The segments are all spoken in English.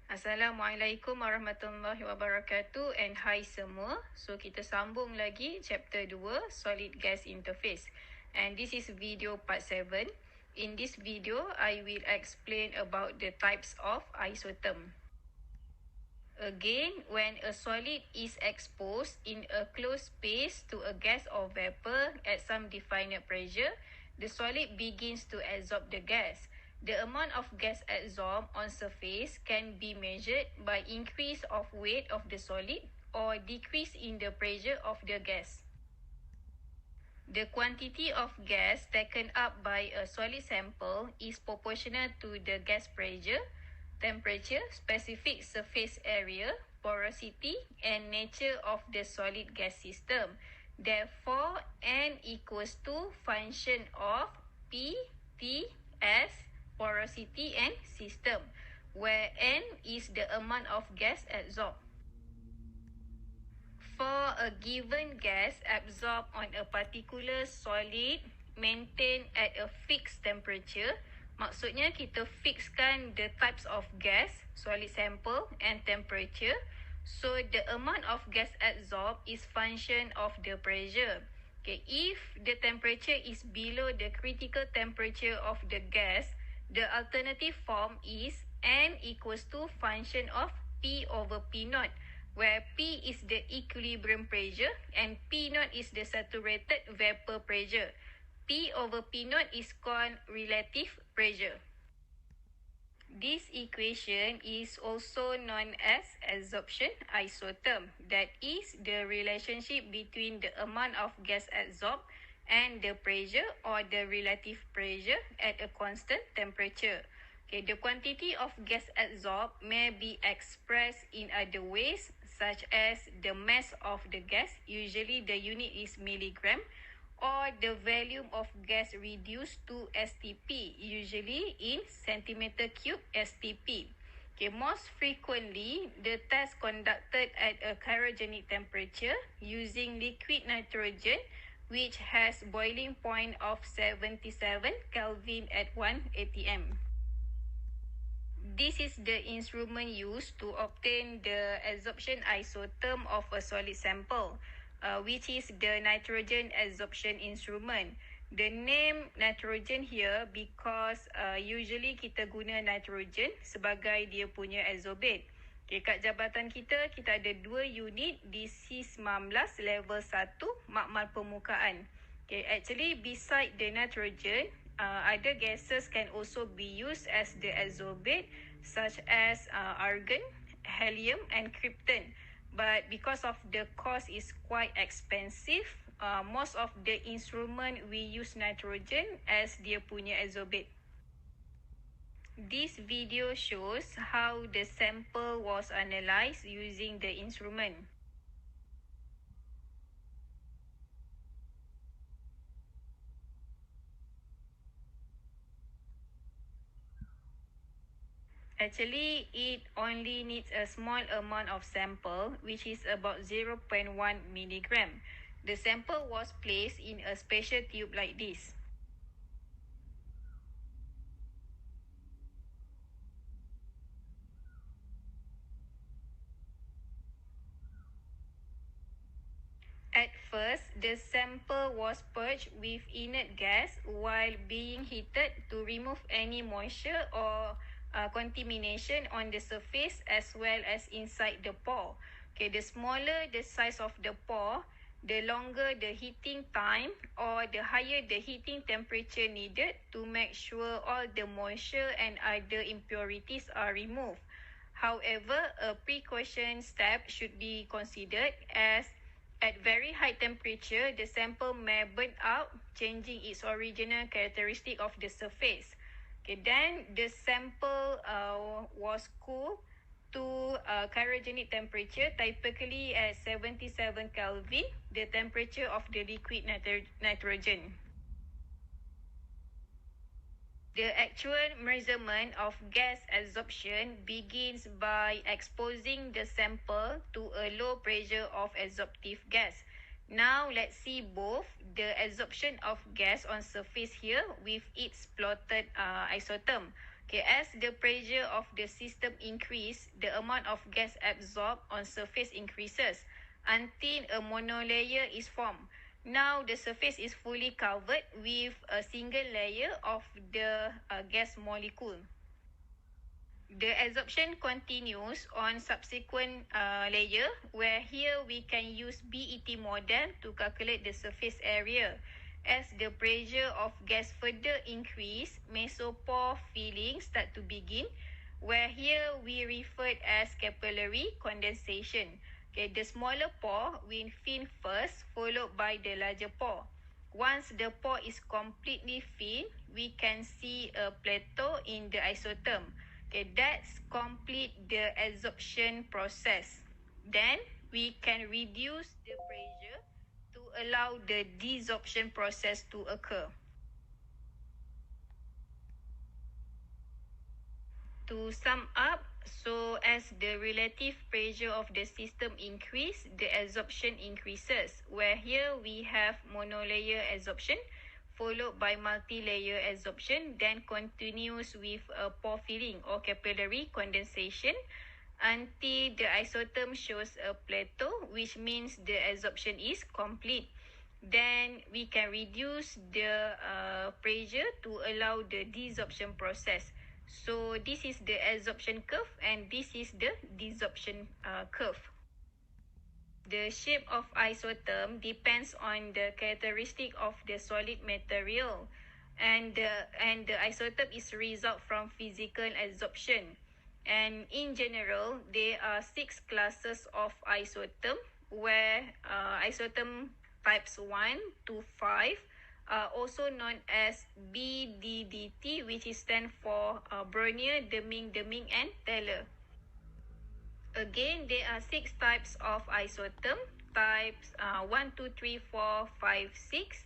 Assalamualaikum warahmatullahi wabarakatuh and hi semua. So kita sambung lagi chapter 2 solid gas interface. And this is video part 7. In this video, I will explain about the types of isotherm. Again, when a solid is exposed in a closed space to a gas or vapor at some defined pressure, the solid begins to absorb the gas. The amount of gas absorbed on surface can be measured by increase of weight of the solid or decrease in the pressure of the gas. The quantity of gas taken up by a solid sample is proportional to the gas pressure, temperature, specific surface area, porosity, and nature of the solid gas system. Therefore, N equals to function of P, T, S, porosity, and system, where N is the amount of gas absorbed. For a given gas absorbed on a particular solid maintained at a fixed temperature, maksudnya kita fixkan the types of gas, solid sample and temperature. So the amount of gas absorbed is function of the pressure. Okay, if the temperature is below the critical temperature of the gas, the alternative form is N equals to function of P over P naught, where P is the equilibrium pressure and P naught is the saturated vapor pressure. P over P naught is called relative pressure. This equation is also known as absorption isotherm. That is the relationship between the amount of gas absorbed and the pressure or the relative pressure at a constant temperature. Okay, the quantity of gas absorbed may be expressed in other ways, such as the mass of the gas, usually the unit is milligram, or the volume of gas reduced to STP, usually in centimeter cube STP. Okay, most frequently, the test conducted at a cryogenic temperature using liquid nitrogen, which has boiling point of 77 Kelvin at 1 atm. This is the instrument used to obtain the absorption isotherm of a solid sample, which is the nitrogen absorption instrument. The name nitrogen here because usually kita guna nitrogen sebagai dia punya adsorbate. Okay, kat jabatan kita ada 2 unit DC-19 level 1 makmal permukaan. Okay, actually beside the nitrogen, other gases can also be used as the adsorbate, such as argon, helium, and krypton. But because of the cost is quite expensive, most of the instrument we use nitrogen as dia punya adsorbate. This video shows how the sample was analysed using the instrument. Actually, it only needs a small amount of sample, which is about 0.1 milligram. The sample was placed in a special tube like this. At first, the sample was purged with inert gas while being heated to remove any moisture or contamination on the surface as well as inside the pore. Okay, the smaller the size of the pore, the longer the heating time or the higher the heating temperature needed to make sure all the moisture and other impurities are removed. However, a precaution step should be considered as at very high temperature, the sample may burn out, changing its original characteristic of the surface. Okay, then the sample was cooled to cryogenic temperature, typically at 77 Kelvin, the temperature of the liquid nitrogen. The actual measurement of gas absorption begins by exposing the sample to a low pressure of adsorptive gas. Now let's see both the absorption of gas on surface here with its plotted isotherm. Okay, as the pressure of the system increase, the amount of gas absorbed on surface increases until a monolayer is formed. Now the surface is fully covered with a single layer of the gas molecule. The adsorption continues on subsequent layer, where here we can use BET model to calculate the surface area. As the pressure of gas further increase, mesopore filling start to begin, where here we refer as capillary condensation. Okay, the smaller pore will fill first, followed by the larger pore. Once the pore is completely filled, we can see a plateau in the isotherm. Okay, that's complete the adsorption process. Then we can reduce the pressure to allow the desorption process to occur. To sum up, so as the relative pressure of the system increase, the adsorption increases, where here we have monolayer adsorption followed by multi-layer adsorption, then continues with a pore filling or capillary condensation until the isotherm shows a plateau, which means the adsorption is complete. Then we can reduce the pressure to allow the desorption process. So this is the adsorption curve and this is the desorption curve. The shape of isotherm depends on the characteristic of the solid material, and the isotherm is result from physical adsorption. And in general, there are 6 classes of isotherm, where isotherm types 1 to 5 are also known as BDDT, which is stand for Brunier, Deming, and Teller. Again, there are 6 types of isotherm, types 1, 2, 3, 4, 5, 6,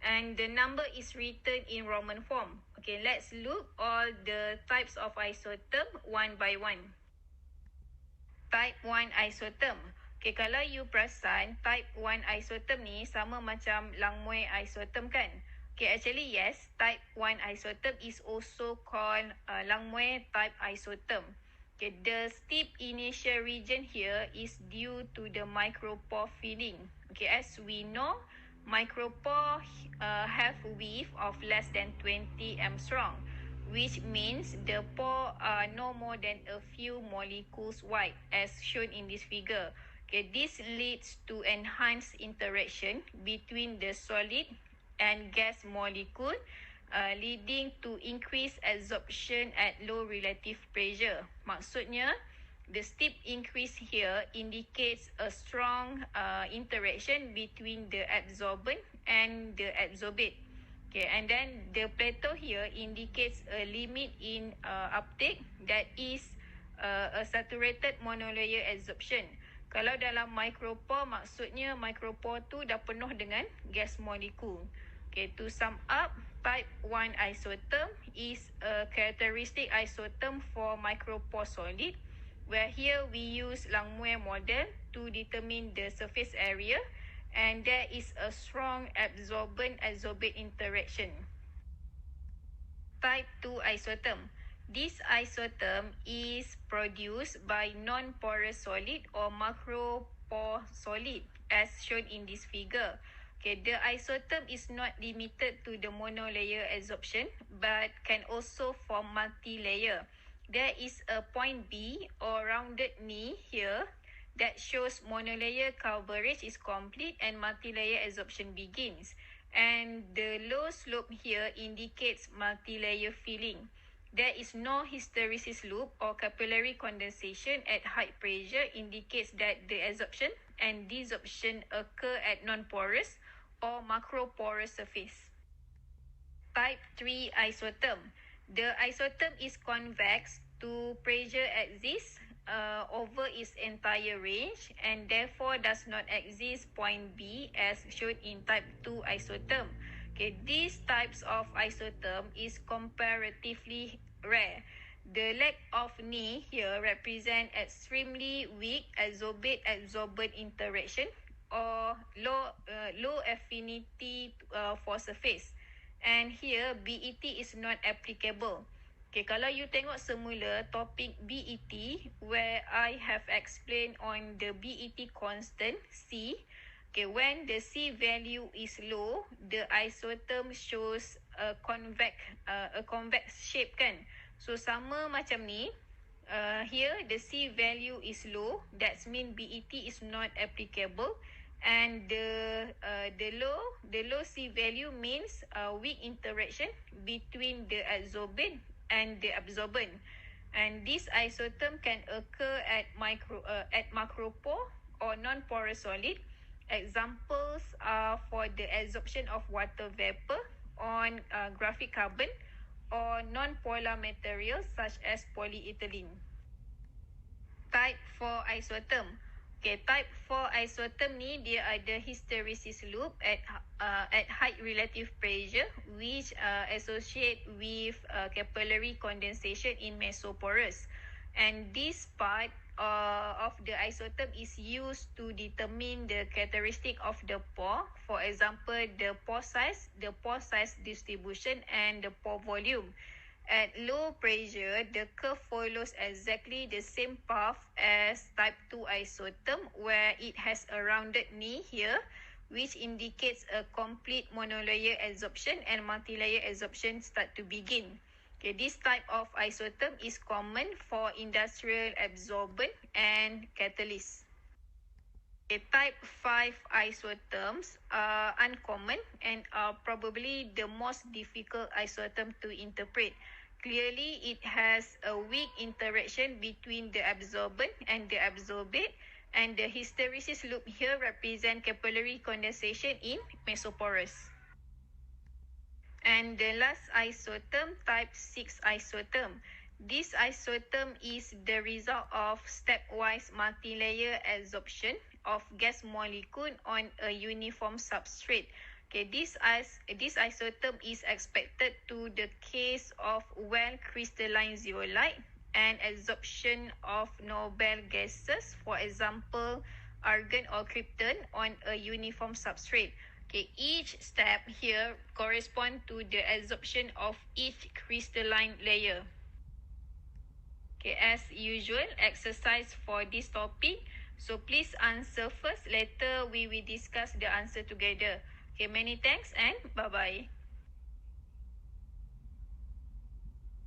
and the number is written in Roman form. Okay, let's look all the types of isotherm one by one. Type 1 isotherm. Okay, kalau you perasan, type 1 isotherm ni sama macam Langmuir isotherm kan? Okay, actually yes, type 1 isotherm is also called Langmuir type isotherm. Okay, the steep initial region here is due to the micropore filling. Okay, as we know, micropore have width of less than 20 angstrom, which means the pore are no more than a few molecules wide, as shown in this figure. Okay, this leads to enhanced interaction between the solid and gas molecule, leading to increased adsorption at low relative pressure. Maksudnya, the steep increase here indicates a strong interaction between the adsorbent and the adsorbate. Okay, and then the plateau here indicates a limit in uptake, that is a saturated monolayer adsorption. Kalau dalam micropore, maksudnya micropore tu dah penuh dengan gas molekul. Okay, to sum up, type 1 isotherm is a characteristic isotherm for micropore solid, where here we use Langmuir model to determine the surface area, and there is a strong absorbent-adsorbate interaction. Type 2 isotherm. This isotherm is produced by non-porous solid or macropore solid, as shown in this figure. Okay, the isotherm is not limited to the monolayer adsorption, but can also form multi-layer. There is a point B or rounded knee here that shows monolayer coverage is complete and multi-layer adsorption begins. And the low slope here indicates multi-layer filling. There is no hysteresis loop or capillary condensation at high pressure, indicates that the adsorption and desorption occur at non-porous or macroporous surface. Type 3 isotherm. The isotherm is convex to pressure exists over its entire range, and therefore does not exist point B as shown in type 2 isotherm. Okay, these types of isotherm is comparatively rare. The lack of knee here represent extremely weak adsorbate-adsorbent interaction or low affinity for surface. And here BET is not applicable. Okay, kalau you tengok semula topik BET where I have explained on the BET constant C. Okay, when the C value is low, the isotherm shows a convex shape kan. So sama macam ni. Here the C value is low. That means BET is not applicable. And the low C value means weak interaction between the adsorbent and the absorbent. And this isotherm can occur at macropore or non-porous solid. Examples are for the adsorption of water vapor on graphic carbon or non-polar materials such as polyethylene. Type 4 isotherm. Okay, type 4 isotherm ni dia ada hysteresis loop at high relative pressure which associate with capillary condensation in mesoporous. And this part of the isotherm is used to determine the characteristic of the pore. For example, the pore size distribution, and the pore volume. At low pressure, the curve follows exactly the same path as type 2 isotherm where it has a rounded knee here, which indicates a complete monolayer adsorption and multilayer adsorption start to begin. Okay, this type of isotherm is common for industrial absorbent and catalysts. Okay, type 5 isotherms are uncommon and are probably the most difficult isotherm to interpret. Clearly, it has a weak interaction between the absorbent and the absorbate, and the hysteresis loop here represent capillary condensation in mesoporous. And the last isotherm, type 6 isotherm. This isotherm is the result of stepwise multilayer adsorption of gas molecule on a uniform substrate. Okay, this isotherm is expected to the case of well-crystalline zeolite and adsorption of noble gases, for example, argon or krypton on a uniform substrate. Okay, each step here correspond to the adsorption of each crystalline layer. Okay, as usual, exercise for this topic. So please answer first. Later we will discuss the answer together. Okay, many thanks and bye-bye.